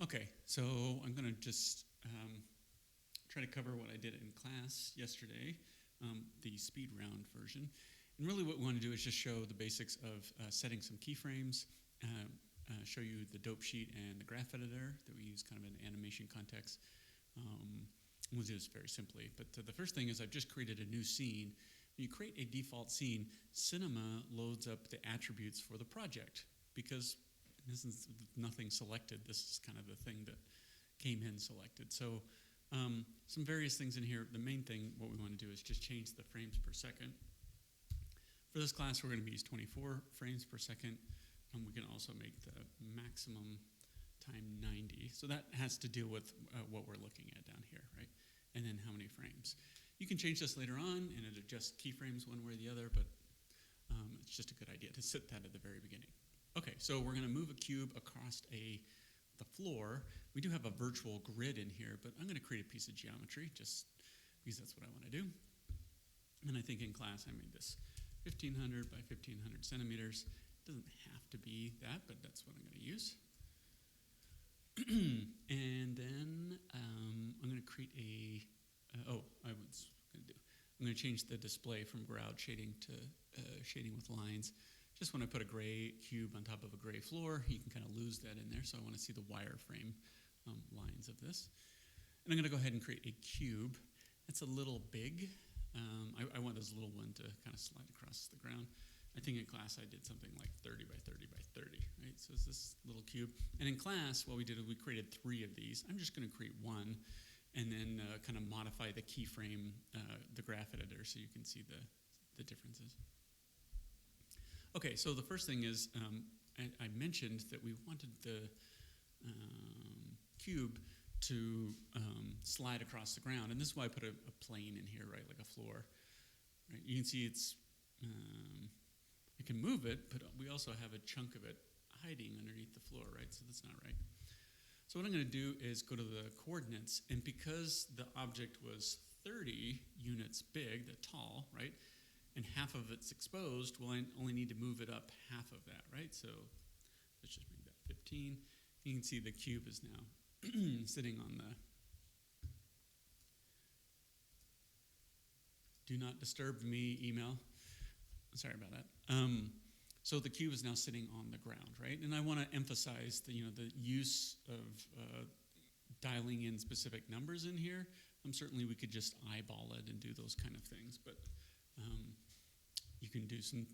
Okay, so I'm going to just try to cover what I did in class yesterday, the speed round version. And really what we want to do is just show the basics of setting some keyframes, show you the dope sheet and the graph editor that we use kind of in animation context. We'll do this very simply. But the first thing is I've just created a new scene. When you create a default scene, Cinema loads up the attributes for the project because this is nothing selected. This is kind of the thing that came in selected. So some various things in here. The main thing, what we want to do is just change the frames per second. For this class, we're going to use 24 frames per second. We can also make the maximum time 90. So that has to deal with what we're looking at down here, right? And then how many frames. You can change this later on and it adjusts keyframes one way or the other, but it's just a good idea to set that at the very beginning. Okay, so we're going to move a cube across the floor. We do have a virtual grid in here, but I'm going to create a piece of geometry just because that's what I want to do. And I think in class I made this 1500 by 1500 centimeters. It doesn't have to be that, but that's what I'm going to use. And then I'm going to create I'm going to change the display from ground shading to shading with lines. Just when I put a gray cube on top of a gray floor, you can kind of lose that in there. So I want to see the wireframe lines of this. And I'm going to go ahead and create a cube. It's a little big. I want this little one to kind of slide across the ground. I think in class I did something like 30 by 30 by 30, right? So it's this little cube. And in class, what we did is we created 3 of these. I'm just going to create one and then kind of modify the keyframe, the graph editor, so you can see the differences. Okay, so the first thing is I mentioned that we wanted the cube to slide across the ground, and this is why I put a plane in here, right, like a floor. Right? You can see it's I can move it, but we also have a chunk of it hiding underneath the floor, right? So that's not right. So what I'm going to do is go to the coordinates, and because the object was 30 units big, the tall, right, and half of it's exposed, well, I only need to move it up half of that, right? So let's just make that 15. You can see the cube is now sitting on the do not disturb me email. Sorry about that. So the cube is now sitting on the ground, right? And I want to emphasize the use of dialing in specific numbers in here. Certainly we could just eyeball it and do those kind of things, but you can do some.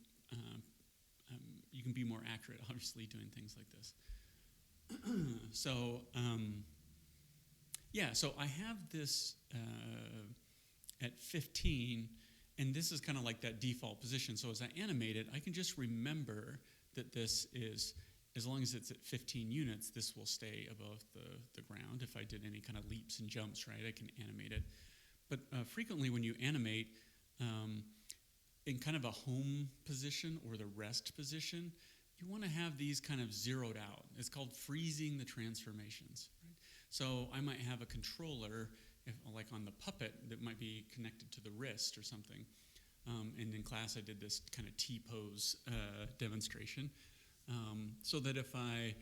You can be more accurate, obviously, doing things like this. So so I have this at 15. And this is kind of like that default position. So as I animate it, I can just remember that this is, as long as it's at 15 units, this will stay above the ground. If I did any kind of leaps and jumps, right, I can animate it. But frequently when you animate in kind of a home position or the rest position, you want to have these kind of zeroed out. It's called freezing the transformations. Right? So I might have a controller like on the puppet that might be connected to the wrist or something. And in class I did this kind of T-pose demonstration. So that if I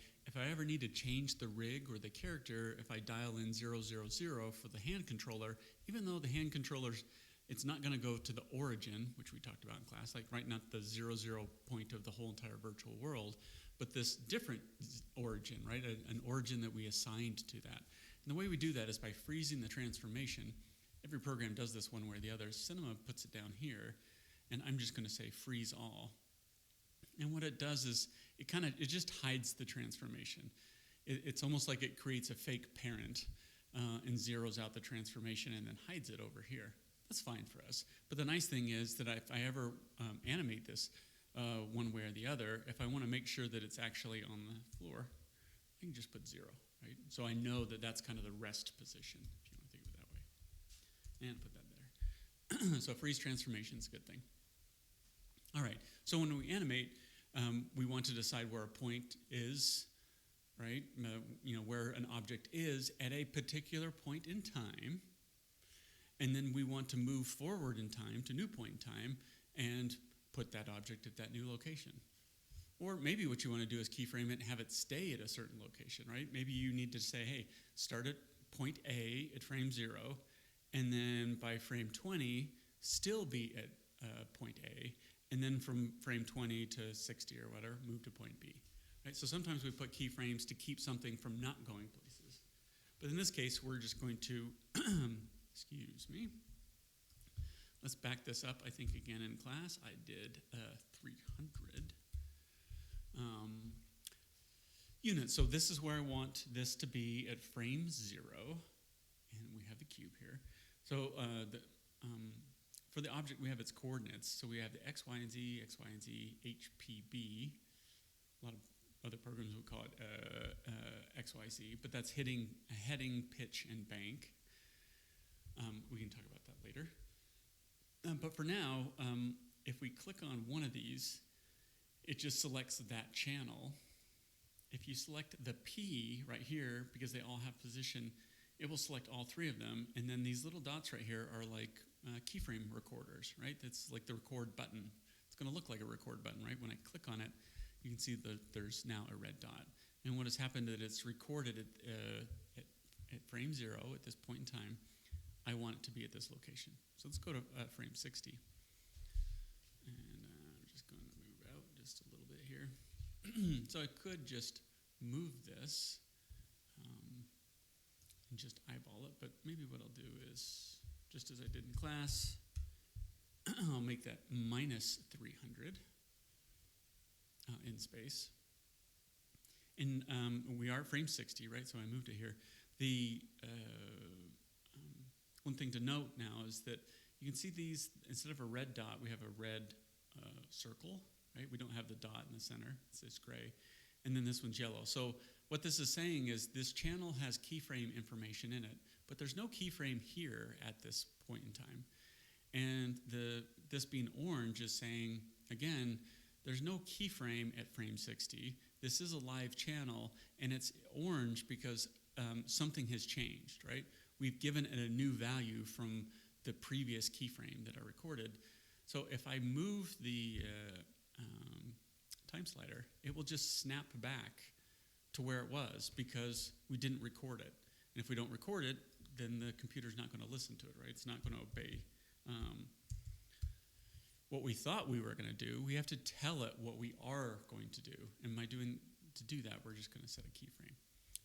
ever need to change the rig or the character, if I dial in 000 for the hand controller, even though the hand controller's, it's not going to go to the origin, which we talked about in class, like right, not the 0 point of the whole entire virtual world, but this different origin, right? An origin that we assigned to that. And the way we do that is by freezing the transformation. Every program does this one way or the other. Cinema puts it down here, and I'm just going to say freeze all. And what it does is it just hides the transformation. It's almost like it creates a fake parent and zeroes out the transformation and then hides it over here. That's fine for us. But the nice thing is that if I ever animate this one way or the other, if I want to make sure that it's actually on the floor, I can just put 0. Right? So I know that that's kind of the rest position, if you want to think of it that way. And put that there. So freeze transformation is a good thing. All right, so when we animate, we want to decide where a point is, right? Where an object is at a particular point in time. And then we want to move forward in time to a new point in time and put that object at that new location. Or maybe what you want to do is keyframe it and have it stay at a certain location, right? Maybe you need to say, hey, start at point A at frame 0, and then by frame 20, still be at point A, and then from frame 20 to 60 or whatever, move to point B. Right? So sometimes we put keyframes to keep something from not going places. But in this case, we're just going to, excuse me, let's back this up, I think, again in class. I did 300 units. So this is where I want this to be at frame 0, and we have the cube here. So for the object, we have its coordinates. So we have the x, y, and z, HPB. A lot of other programs would call it XYZ, but that's heading, pitch, and bank. We can talk about that later. But for now, if we click on one of these, it just selects that channel. If you select the P right here, because they all have position, it will select all 3 of them. And then these little dots right here are like keyframe recorders, right? That's like the record button. It's going to look like a record button, right? When I click on it, you can see that there's now a red dot. And what has happened is it's recorded at frame 0 at this point in time. I want it to be at this location. So let's go to frame 60. And I'm just going to move out just a little bit here. So I could just move this and just eyeball it, but maybe what I'll do is, just as I did in class, I'll make that minus 300 in space. And we are at frame 60, right? So I moved it here. The one thing to note now is that you can see these, instead of a red dot, we have a red circle, right? We don't have the dot in the center, it's gray. And then this one's yellow. So what this is saying is this channel has keyframe information in it, but there's no keyframe here at this point in time. And this being orange is saying, again, there's no keyframe at frame 60. This is a live channel, and it's orange because something has changed, right? We've given it a new value from the previous keyframe that I recorded. So if I move the time slider, it will just snap back to where it was because we didn't record it. And if we don't record it, then the computer's not going to listen to it, right? It's not going to obey what we thought we were going to do. We have to tell it what we are going to do. And to do that, we're just going to set a keyframe.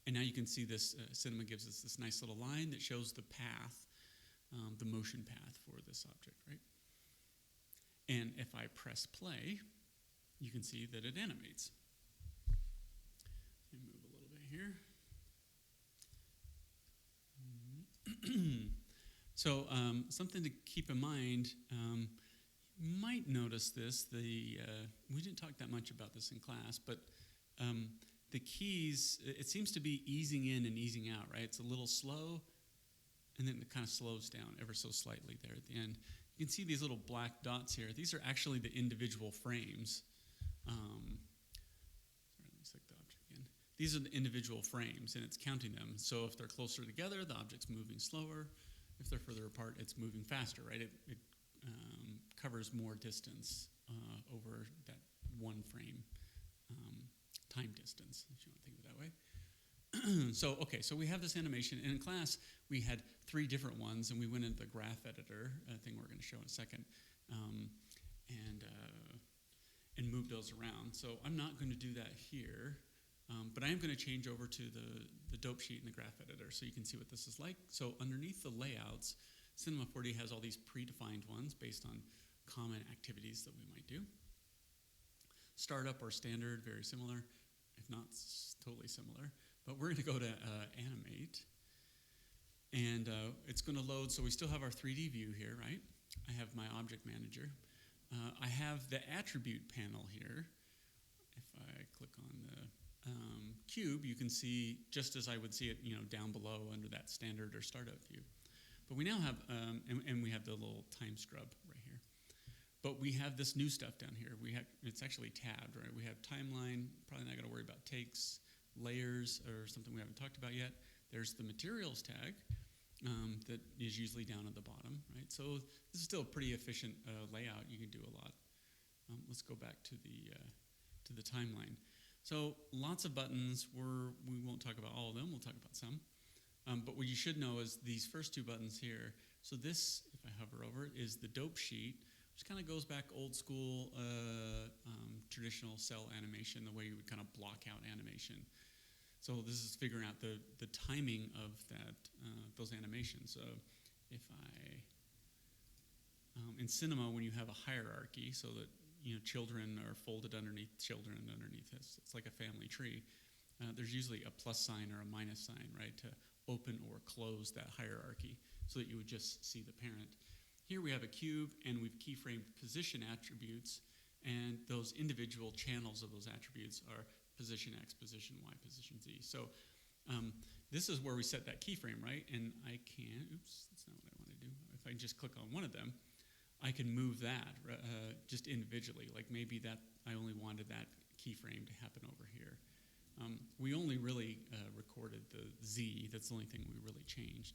And now you can see this, Cinema gives us this nice little line that shows the path, the motion path for this object, right? And if I press play, you can see that it animates. Let me move a little bit here. So something to keep in mind, you might notice this, we didn't talk that much about this in class, but the keys, it seems to be easing in and easing out, right? It's a little slow, and then it kind of slows down ever so slightly there at the end. You can see these little black dots here. These are actually the individual frames. Sorry, let me select the object again. These are the individual frames, and it's counting them. So if they're closer together, the object's moving slower. If they're further apart, it's moving faster, right? It covers more distance over that one frame time distance, if you want to think of it that way. So we have this animation, and in class, we had 3 different ones, and we went into the graph editor, thing we're going to show in a second, and move those around. So I'm not going to do that here, but I am going to change over to the dope sheet in the graph editor so you can see what this is like. So underneath the layouts, Cinema 4D has all these predefined ones based on common activities that we might do. Startup or standard, very similar, if not totally similar. But we're going to go to animate, and it's going to load. So we still have our 3D view here, right? I have my object manager. I have the attribute panel here. If I click on the cube, you can see just as I would see it, down below under that standard or startup view. But we now have, and we have the little time scrub right here. But we have this new stuff down here. It's actually tabbed, right? We have timeline, probably not going to worry about takes, layers, or something we haven't talked about yet. There's the materials tag that is usually down at the bottom, right? So this is still a pretty efficient layout. You can do a lot. Let's go back to the to the timeline. So lots of buttons. We won't talk about all of them. We'll talk about some. But what you should know is these first two buttons here. So this, if I hover over it, is the dope sheet, which kind of goes back old school traditional cell animation, the way you would kind of block out animation. So this is figuring out the timing of those animations. So if in cinema, when you have a hierarchy, so that children are folded underneath children underneath this, it's like a family tree. There's usually a plus sign or a minus sign, right, to open or close that hierarchy, so that you would just see the parent. Here we have a cube, and we've keyframed position attributes, and those individual channels of those attributes are position X, position Y, position Z. So this is where we set that keyframe, right? And I can, oops, that's not what I want to do. If I just click on one of them, I can move that just individually. Like maybe that I only wanted that keyframe to happen over here. We only really recorded the Z. That's the only thing we really changed.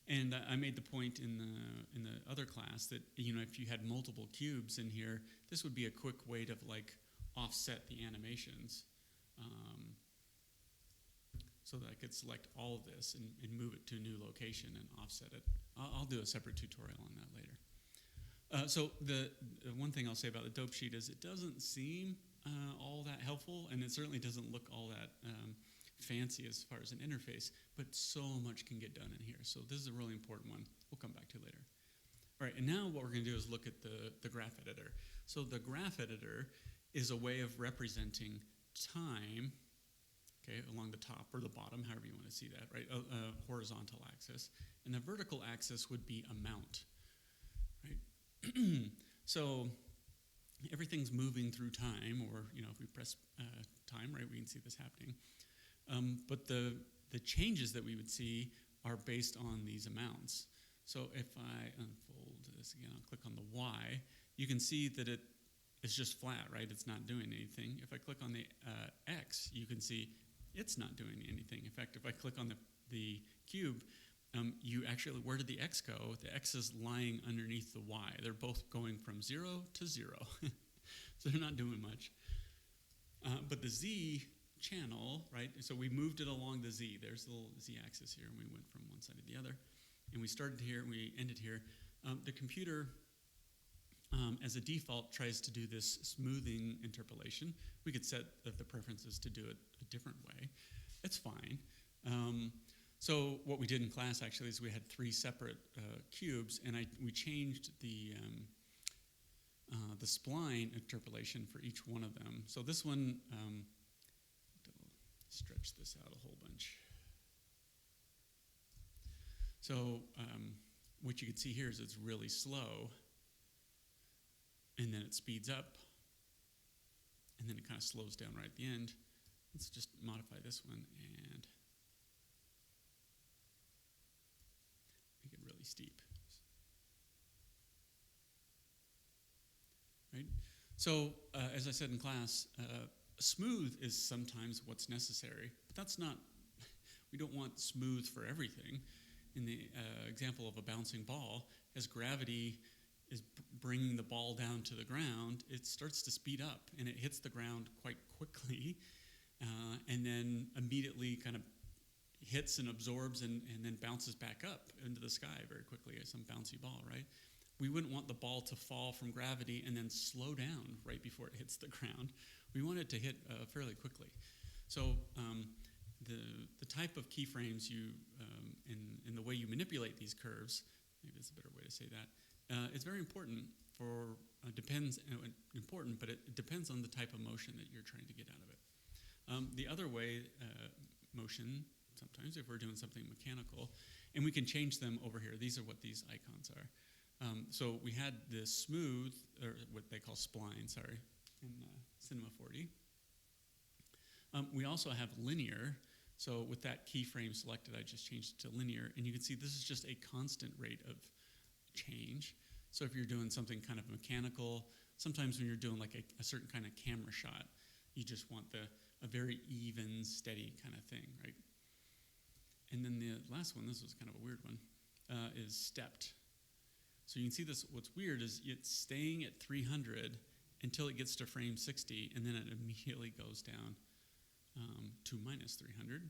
And I made the point in the other class that if you had multiple cubes in here, this would be a quick way to like offset the animations, so that I could select all of this and move it to a new location and offset it. I'll do a separate tutorial on that later. So the one thing I'll say about the dope sheet is it doesn't seem all that helpful, and it certainly doesn't look all that fancy as far as an interface, but so much can get done in here. So this is a really important one we'll come back to later. All right, and now what we're going to do is look at the graph editor. So the graph editor is a way of representing time, okay, along the top or the bottom, however you want to see that, right? A horizontal axis. And the vertical axis would be amount, right? So everything's moving through time, or if we press time, right, we can see this happening. But the changes that we would see are based on these amounts. So if I unfold this again, I'll click on the Y, you can see that it is just flat, right? It's not doing anything. If I click on the X, you can see it's not doing anything. In fact, if I click on the cube, you actually, where did the X go? The X is lying underneath the Y. They're both going from 0 to 0. So they're not doing much. But the Z channel, right? So we moved it along the Z. There's the little Z axis here, and we went from one side to the other. And we started here, and we ended here. The computer, as a default, tries to do this smoothing interpolation. We could set the preferences to do it a different way. It's fine. So what we did in class, actually, is we had 3 separate cubes, and we changed the spline interpolation for each one of them. So this one, stretch this out a whole bunch. So what you can see here is it's really slow, and then it speeds up, and then it kind of slows down right at the end. Let's just modify this one and make it really steep. Right? So as I said in class, smooth is sometimes what's necessary, but that's not, we don't want smooth for everything. In the example of a bouncing ball, as gravity is bringing the ball down to the ground, it starts to speed up, and it hits the ground quite quickly, and then immediately kind of hits and absorbs and then bounces back up into the sky very quickly as some bouncy ball, right? We wouldn't want the ball to fall from gravity and then slow down right before it hits the ground. We want it to hit fairly quickly. So the type of keyframes you, in the way you manipulate these curves, maybe that's a better way to say that, is very important for, important, but it depends on the type of motion that you're trying to get out of it. The other way, motion, sometimes if we're doing something mechanical, and we can change them over here. These are what these icons are. So we had the smooth, or what they call spline, sorry, in Cinema 4D. We also have linear. So with that keyframe selected, I just changed it to linear, and you can see this is just a constant rate of change. So if you're doing something kind of mechanical, sometimes when you're doing like a certain kind of camera shot, you just want a very even, steady kind of thing, right? And then the last one, this was kind of a weird one, is stepped. So you can see this, what's weird is it's staying at 300, until it gets to frame 60, and then it immediately goes down to minus 300.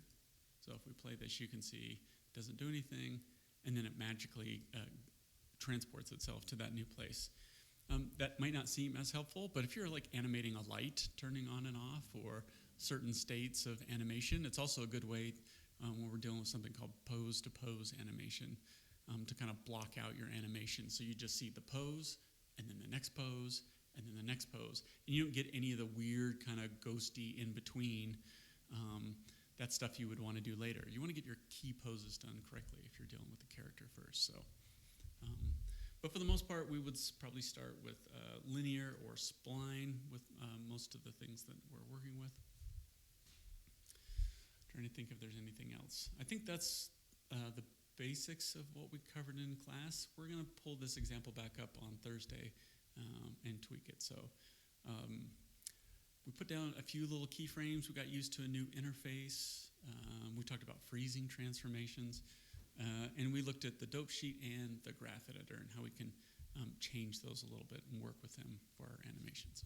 So if we play this, you can see it doesn't do anything, and then it magically transports itself to that new place. That might not seem as helpful, but if you're like animating a light turning on and off or certain states of animation, it's also a good way when we're dealing with something called pose-to-pose animation to kind of block out your animation. So you just see the pose, and then the next pose, and then the next pose. And you don't get any of the weird kind of ghosty in between. That's stuff you would want to do later. You want to get your key poses done correctly if you're dealing with the character first. So, but for the most part, we would probably start with linear or spline with most of the things that we're working with. Trying to think if there's anything else. I think that's the basics of what we covered in class. We're going to pull this example back up on Thursday and tweak it. So we put down a few little keyframes. We got used to a new interface. We talked about freezing transformations. And we looked at the dope sheet and the graph editor and how we can change those a little bit and work with them for our animations.